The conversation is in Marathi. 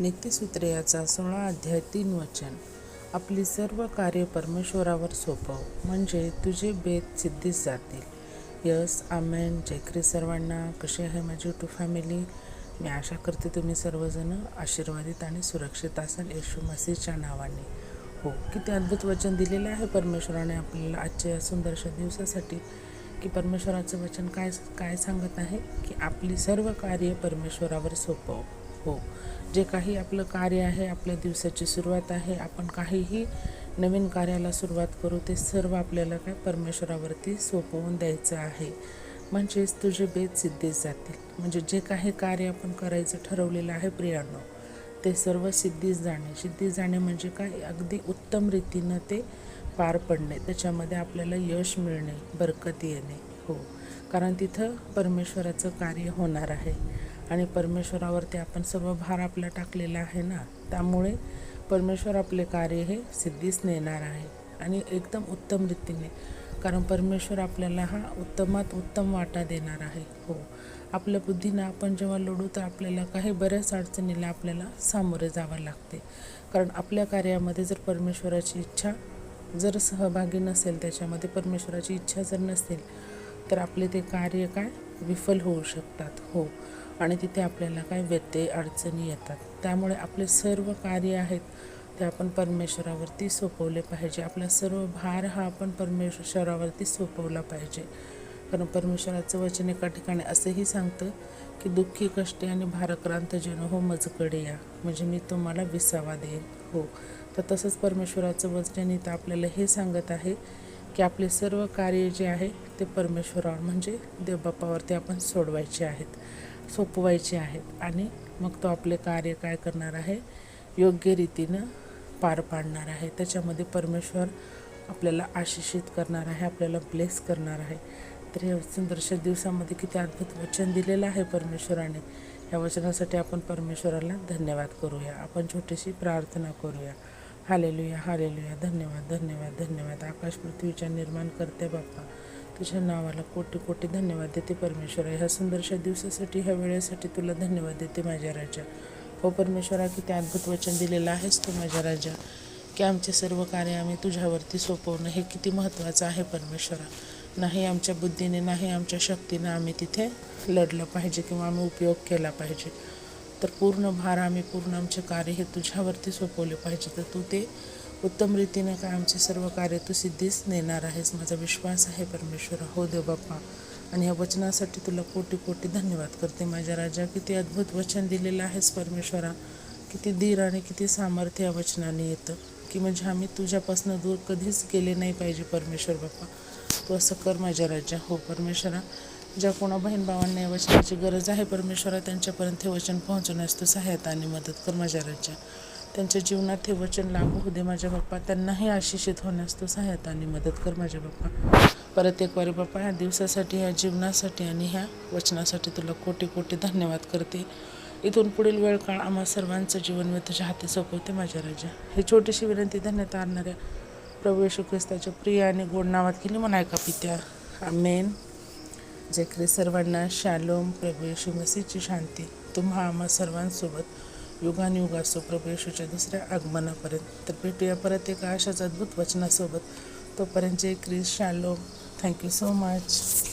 नित्यसूत्रे याचा 16 अध्याय 3 वचन. आपली सर्व कार्य परमेश्वरावर सोपव, म्हणजे तुझे बेत सिद्धीस जातील. यस, आमेन. जय ख्रिस्त सर्वांना. कशी आहे माझी यूट्यूब फॅमिली? मी आशा करते तुम्ही सर्वजण आशीर्वादित आणि सुरक्षित असाल येशू मसीहच्या नावाने. हो, किती अद्भुत वचन दिलेलं आहे परमेश्वराने आपल्याला आजच्या या सुंदरशा दिवसासाठी. की परमेश्वराचं वचन काय काय सांगत आहे की आपली सर्व कार्य परमेश्वरावर सोपव. हो, जे काही आपलं कार्य आहे, आपल्या दिवसाची सुरुवात आहे, आपण काहीही नवीन कार्याला सुरुवात करू, ते सर्व आपल्याला काय परमेश्वरावरती सोपवून द्यायचं आहे. म्हणजेच तुझे बेत सिद्धीस जातील. म्हणजे जे काही कार्य आपण करायचं ठरवलेलं आहे प्रियांनो, ते सर्व सिद्धीस जाणे म्हणजे काय, अगदी उत्तम रीतीनं ते पार पडणे, त्याच्यामध्ये आपल्याला यश मिळणे, बरकत येणे. हो, कारण तिथं परमेश्वराचं कार्य होणार आहे आणि परमेश्वरावरती आपण सर्व भार आपला टाकलेला आहे ना, त्यामुळे परमेश्वर आपले कार्य हे सिद्धीस नेणार आहे आणि एकदम उत्तम रीतीने. कारण परमेश्वर आपल्याला हा उत्तमात उत्तम वाटा देणार आहे. हो, आपल्या बुद्धीनं आपण जेव्हा लढू तर आपल्याला काही बऱ्याच अडचणीला आपल्याला सामोरे जावं लागते. कारण आपल्या कार्यामध्ये जर परमेश्वराची इच्छा जर सहभागी नसेल, त्याच्यामध्ये परमेश्वराची इच्छा जर नसेल, तर आपले ते कार्य काय विफल होऊ शकतात. हो, आणि तिथे आपल्याला काय व्यत्यय अडचणी येतात. त्यामुळे आपले सर्व कार्य आहेत ते आपण परमेश्वरावरती सोपवले पाहिजे. आपला सर्व भार हा आपण परमेश्वरावरती सोपवला पाहिजे. कारण परमेश्वराचं वचन एका ठिकाणी असंही सांगतं की दुःखी, कष्टी आणि भारक्रांत जन हो माझ्याकडे या, म्हणजे मी तुम्हाला विसावा देईन. हो, तर तसंच परमेश्वराचं वचन इथं आपल्याला हे सांगत आहे की आपले सर्व कार्य जे आहे ते परमेश्वरावर म्हणजे देवबापावरती आपण सोपवायचे आहेत आणि मग तो आपले कार्य काय करणार आहे, योग्य रीतीनं पार पाडणार आहे. त्याच्यामध्ये परमेश्वर आपल्याला आशिषित करणार आहे, आपल्याला ब्लेस करणार आहे. तर या सुंदरशा दिवसामध्ये किती अद्भुत वचन दिलेलं आहे परमेश्वराने. या वचनासाठी आपण परमेश्वराला धन्यवाद करूया. आपण छोटीशी प्रार्थना करूया. Hallelujah, hallelujah. धन्यवाद, धन्यवाद, धन्यवाद. आकाश पृथ्वीच्या निर्माण करते बाप्पा, तुझ्या नावाला कोटी कोटी धन्यवाद देते परमेश्वरा. ह्या सुंदरशा दिवसासाठी, ह्या वेळेसाठी तुला धन्यवाद देते माझ्या राजा. हो परमेश्वरा, किती अद्भुत वचन दिलेलं आहेस तू माझ्या राजा, की आमचे सर्व कार्य आम्ही तुझ्यावरती सोपवणं हे किती महत्त्वाचं आहे परमेश्वरा. नाही आमच्या बुद्धीने, नाही आमच्या शक्तीनं आम्ही तिथे लढलं पाहिजे किंवा आम्ही उपयोग केला पाहिजे. तर पूर्ण भार आम्ही, पूर्ण आमचे कार्य हे तुझ्यावरती सोपवले पाहिजे. तर तू ते उत्तम रीतीने काय आमचे सर्व कार्य तू सिद्धीस नेणार आहेस, माझा विश्वास आहे परमेश्वरा. हो देव बाप्पा, आणि ह्या वचनासाठी तुला कोटी कोटी धन्यवाद करते माझ्या राजा. किती अद्भुत वचन दिलेलं आहेस परमेश्वरा. किती धीर आणि किती सामर्थ्य या वचनाने येतं, की म्हणजे आम्ही तुझ्यापासून दूर कधीच गेले नाही पाहिजे परमेश्वर बाप्पा. तू असं कर माझ्या राजा. हो परमेश्वरा, ज्या कोणा बहीण भावांना या वचनाची गरज आहे परमेश्वरा, त्यांच्यापर्यंत हे वचन पोहोचवण्यास तू सहायता आणि मदत कर माझ्या राजा. त्यांच्या जीवनात हे वचन लागू होऊ दे माझ्या बाप्पा. त्यांनाही आशिषित होण्यास तू सहायता आणि मदत कर माझ्या बाप्पा. परत एक वारी बाप्पा, ह्या दिवसासाठी, ह्या जीवनासाठी आणि ह्या वचनासाठी तुला कोटी कोटी धन्यवाद करते. इथून पुढील वेळ काळ आम्हा सर्वांचं जीवन मी तुझ्या हाती सोपवते माझ्या राजा. ही छोटीशी विनंती धन्यता आणणाऱ्या प्रभू येशू ख्रिस्ताच्या प्रिय आणि गोड नावात केली म्हणा का पित्या. आमेन. जय ख्रिस्त सर्वांना. शालोम. प्रभू येशू मसीहची शांती तुम्हा आम्हा सर्वांसोबत युगानुयुग असो, प्रभू येशूच्या दुसऱ्या आगमनापर्यंत. तर भेटूया परत एका अशाच अद्भुत वचनासोबत. तोपर्यंत जय ख्रिस्त. शालोम. Thank you so much.